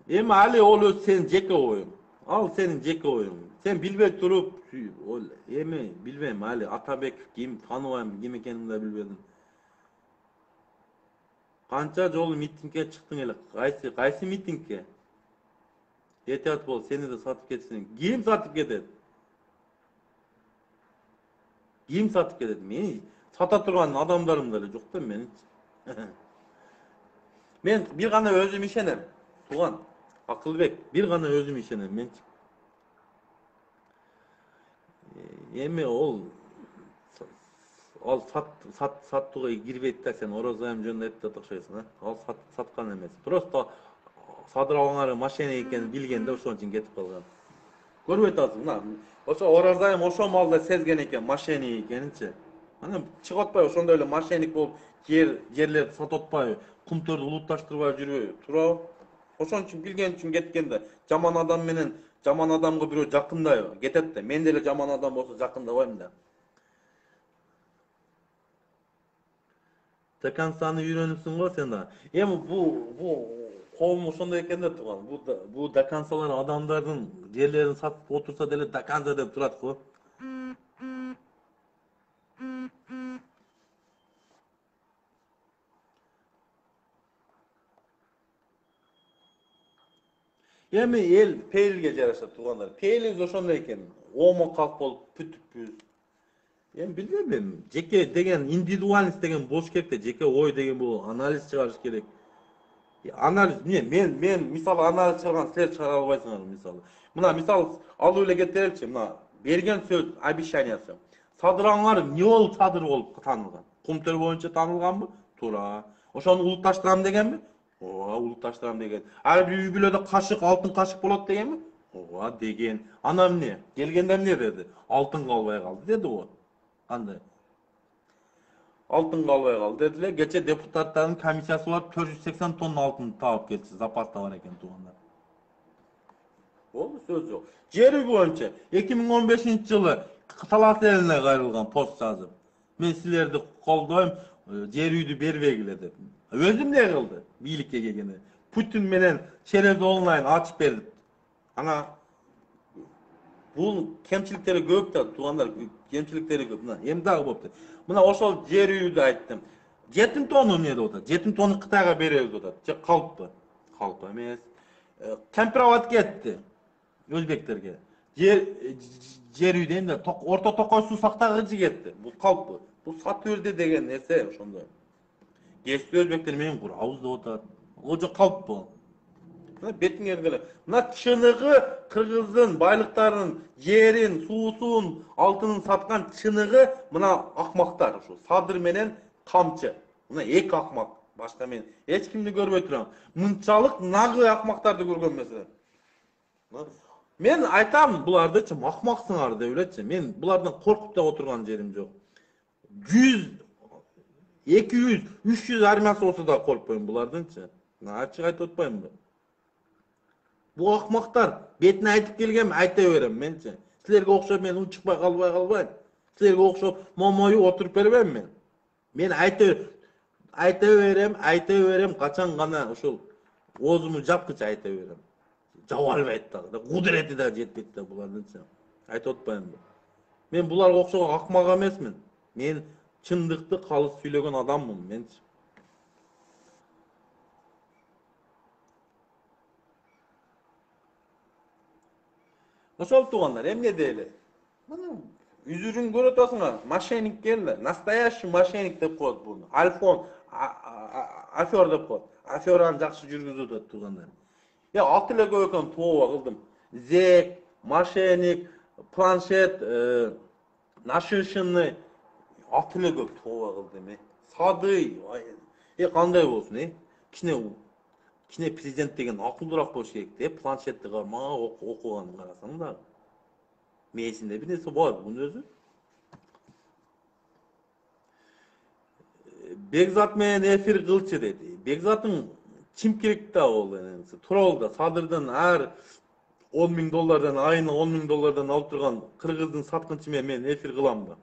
Эми али ол өз сенин жеке оюң. Ал сенин жеке оюң. Сен билбей туруп, эми билбейм али Атабек ким, тааныбайм, ким экенин да билбедим. Канча жолу митингге чыктың эле? Кайсы митингге? Этият бол, сени да сатып кетсин. Ким сатып кетет? Ким сатып кетет? Мени сата турган адамдарым деле жок да менин. Мен бир гана өзүм ишенем. Туган Акылбек, бир гана өзүм ишенем мен. Эми ал саттууга кирбейт да, сен Оразайым жөнүндө айтып окшойсуң, ал саткан эмес. Просто Садыр алаңары машина экенин билгенде ошон үчүн кетип калган. Көрбөй атасың, мына. Ошо Оразайым ошо маалда сезген экен мошенник экенинчи. Ана чыгып атпайбы, ошондой эле мошенник болуп жерлерди сатып атпайбы, кумтөрдү улутташтырбай жүрбөйбү, туурабы? Ошон үчүн билген үчүн кеткенде, жаман адам менен жаман адамга бирөө жакындайбы? Кетет да. Мен деле жаман адам болсо жакындабайм да. Текансаны үйрөнүпсүң го сен да. Эми бу коом ошондой экен да турган. Бу дакансалар адамдардын жерлерин сатып отурса деле даканса деп турат го. Эми эл пейилге жараша тургандар. Пейилибиз ошондой экен. Омо калк болуп бүтүппүз. Эми билбейм, жеке деген индивидуальность деген болуш керек да, жеке ой деген бул анализ чыгарыш керек. Анализ мен мисалы анализ чыгарган, силер чыгара албайсыңар мисалы. Мына мисалы алып эле кетеличи, мына берген сөз обещаниясы. Садыраңар эмне болуп садыр болуп таанылган? Кумтөр боюнча таанылганбы? Туура. Ошону улутташтырам дегенби? Ооба, улутташтырам деген. Ар бир үй бүлөдө кашык, алтын кашык болот дегенби? Ооба, деген. Ана эмне? Келгенде эмне деди? Алтын калбай калды деди го. Кандай? Алтын калбай калды дедиле. Кече депутаттардын комиссиясы бар 480 тонна алтын таап келчи, запаста бар экен туугандар. Болду, сөз жок. Жери боюнча 2015-жылы Талас элине кайрылган пост жазып. Мен силерди колдойм, жер үйдү бербегиле деп. Өзүм эмне кылды? Бийликке келгенде. Путин менен Шерез онлайн ачып берди. Ана бул кемчиликтери көп да туугандар, кемчиликтери көп. Мына эми дагы болупту. Мына ошол жер үйдү айттым. 7 тонну эмне деп атат? 7 тонну Кытайга беребиз деп атат. Же калппы? Калп эмес. Темпировать кетти өзбектерге. Жер үйдө эмне орто токой суу сактагычы кетти. Бул калппы? Бул сатып берди деген нерсе ошондой. Кести өзбектер менен курабыз деп атат. О жок калппы. Betin ergele. Mına çınığı Kırgızdın baylıklarının, yerin, suusun, altının satkan çınığı mına akmaktar şu. Sadır menen kamçı. Mına ek akmak. Başka men hiç kimni görmey turam. Mınçalık nagı akmaktарды көргөн mesela. Men aytam bulardı akmaksыңар деп элечи. Men bulardan korkup da oturgan jerim жок. 100, 200, 300 armiyası olsa da korkpayım bulardançı. Açık aytып atpayım mı? Bu akmaktar betine aytıp kelgem ayta berem mençi. Sizlerge okşop men unчukpay kalbay. Sizlerge okşop momoyu oturup berбейм men. Men ayta berem kaçan gana ошол озуму жапкыча ayta berem. Жаба албайт да. Кудурети да жетпейт да булардынчы. Айтып атпаймынбы? Men bularga okşogan akmak emesmin. Men чындыкты калыс сүйлөгөн адаммын менчи. Ошол туугандар, эмне дейли? Мына үзүрүн көрүп атасыңар, мошенник келди. Настоящий мошенник деп коет буну. Альфон, афер деп коет. Афераны жакшы жүргүзүп атат туугандар. Ат эле көп экен тооба кылдым. Зек, мошенник, планшет, нашишинный ат эле көп тооба кылдым. Садый, кандай болсун, кичине президент деген акылдуураак болуш керек деп планшетти мага окуганын карасаң да. Мээсинде бир нерсе бар бунун өзү. Бекзат менен эфир кылчы деди. Бекзаттын чим керек да ол тууралуу да Садырдын ар $10,000 айына $10,000 алып турган кыргыздын саткынчы менен эфир кылам да.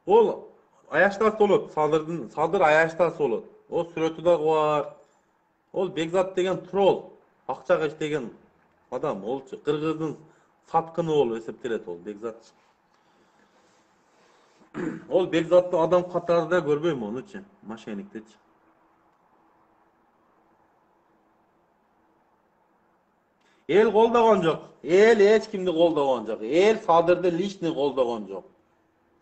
Ол аяштас болот, Садыр аяштас болот. О сүрөтү да бар. Ол Бекзат деген трол, акчага иштеген адам, олчу кыргыздын саткыны болуп эсептелет ол Бекзат. Ол Бекзатты адам катарында көрбөйм онучу, мошенниктечи. Эл колдогон жок. Эл эч кимди колдогон жок. Эл Садырды личный колдогон жок.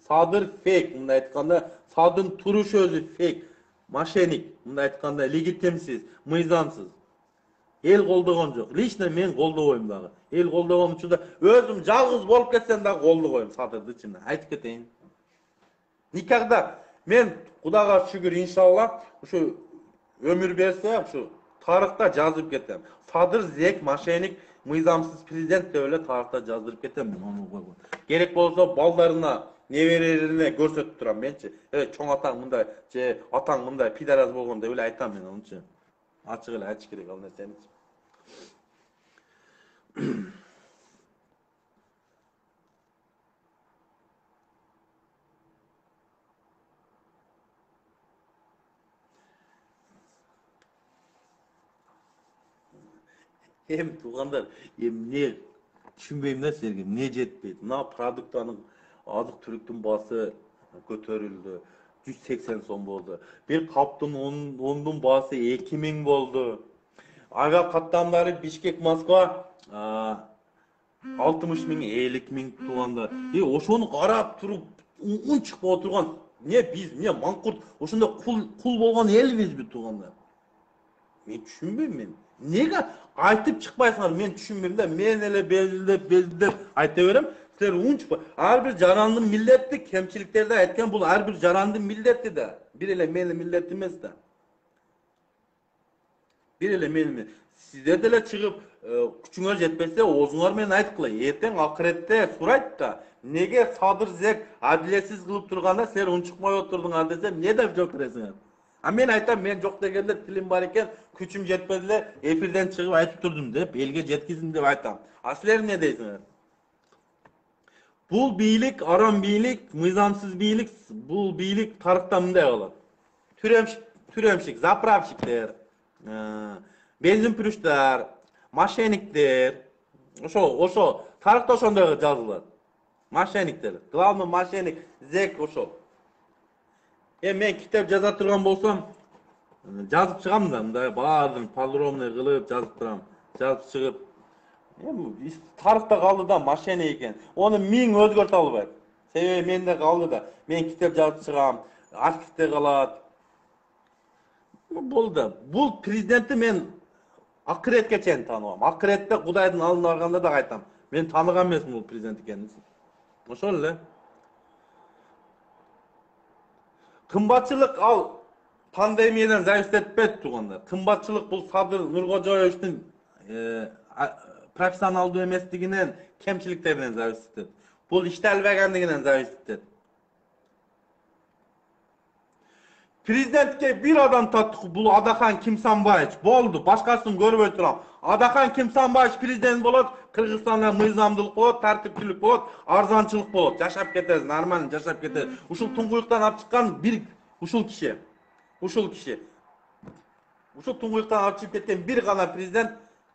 Садыр фейк, мындай айтканда, Садырдын турушу өзү фейк. Мошенник, мындай айтканда, легитимсиз, мыйзамсыз. Эл колдогон жок. Лично мен колдобойм дагы. Эл колдогон учурда өзүм жалгыз болуп кетсем дагы колдобойм Садырдычы. Айтып кетейин. Никогда мен Кудайга шүгүр иншалла ушу өмүр берсе, ушу тарыхта жазып кетем. Садыр зек, мошенник, мыйзамсыз президент деп эле тарыхта жаздырып кетем. Керек болсо балдарына, неберелерине көрсөтүп турам менчи. Чоң атаң мындай, же атаң мындай пидарас болгон деп эле айтам мен ончу. Ачык эле айтыш керек ал нерсени. Туугандар, эмне түшүнбөйм да силерге, эмне жетпейт. Мына продуктанын азык түлүктүн баасы көтөрүлдү. 180 сом болду. Bir каптын ундун баасы 2000 болду. Ага каттамдары Бишкек, Москва 60 миң, 50 миң туугандар. Ошону карап туруп унчукпай отурган. Биз, маңкурт, ошондой кул болгон элбизби туугандар? Мен түшүнбөйм мен. Неге айтып чыкпайсыңар? Мен түшүнбөйм да. Мен эле безилдеп айта берем. Силер унчукпай. Ар бир жарандын миллети, кемчиликтерди айткан бул ар бир жарандын миллети да. Бир эле менин миллет эмес да. Бир эле менин. Сиздер деле чыгып, күчүңөр жетпесе, оозуңар менен айткыла. Эртең акыретте сурайт да. Неге Садыр зек адилетсиз кылып турганда силер унчукпай отурдуңар десем, эмне деп жооп бересиңер? Мен айтам, мен жок дегенде тилим бар экен, күчүм жетпеди эле, эфирден чыгып айтып турдум деп, элге жеткиздим деп айтам. Силер эмне дейсиңер? Бул бийлик, арам бийлик, мыйзамсыз бийлик, бул бийлик тарыхта мындай калат. Түрөмшик, заправщиктер, бензин пүрүштөр, мошенниктер, ошо тарыхта ошондой жазылат. Мошенниктер, главный мошенник зек ошол. Мен китеп жаза турган болсом, жазып чыгам да, мындай баарын подробный кылып жазып турам. Жазып чыгып, тарыхта калды да мошенник экен. Оны миң өзгөртө албайт. Себеби менде калды да. Мен китеп жазып чыгам, архивде калат. Болду. Бул президентти мен Акыретке чейин тааныбам. Акыретте Кудайдын алдына барганда да айтам. Мен таныган эмесмин бул президент экенин. Ошол эле. Кымбатчылык ал пандемиядан зависит этпейт туугандар. Кымбатчылык бул Садыр Нуркожоевичтин профессионалдуу эместигинен, кемчиликтеринен зависит этет. Бул иштелбегендигинен зависит этет. Президентке bir adam tattık bu Adakan Kimsanbayev boldu. Başkasını görmey turam. Adakan Kimsanbayev prezident bolot, Kırgızstanda mıйзамдылык болот, тартиптүүлүк болот, арзанчылык болот. Жашап кетебиз, нормально жашап кетебиз. Ушул туңгуюктан алып чыккан бир ушул киши. Ушул туңгуюктан алып чыгып кеткен бир гана президент,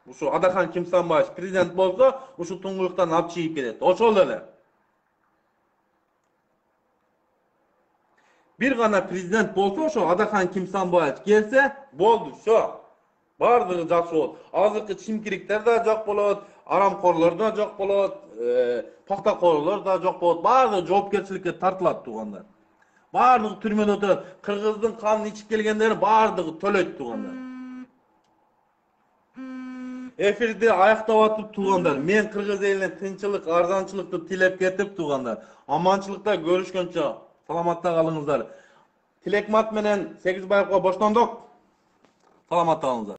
ушул Adakan Kimsanbayev президент болсо, ушул туңгуюктан алып чыгып кетет. Ошол эле. Bir gana prezident bolsa şu Adakan Kimsanbayev gelse boldu şu. Bardыгы жакшы болот. Азыркы чимкириктер да жок болот, арамкорлор да жок болот, пактакорлор да жок болот. Бардыгы жоопкерчиликке тартылат туугандар. Бардыгы түрмөдө отурат. Кыргыздын канын ичип келгендери бардыгы төлөйт туугандар. Эфирди аяктап атып туугандар. Мен кыргыз элине тынччылык, арзанчылыкты тилеп кетип туугандар. Аманчылыкта көрүшкөнчө саламатта калыңыздар. Тилекмат менен Сегизбаевга боштондук. Саламатта калыңыздар.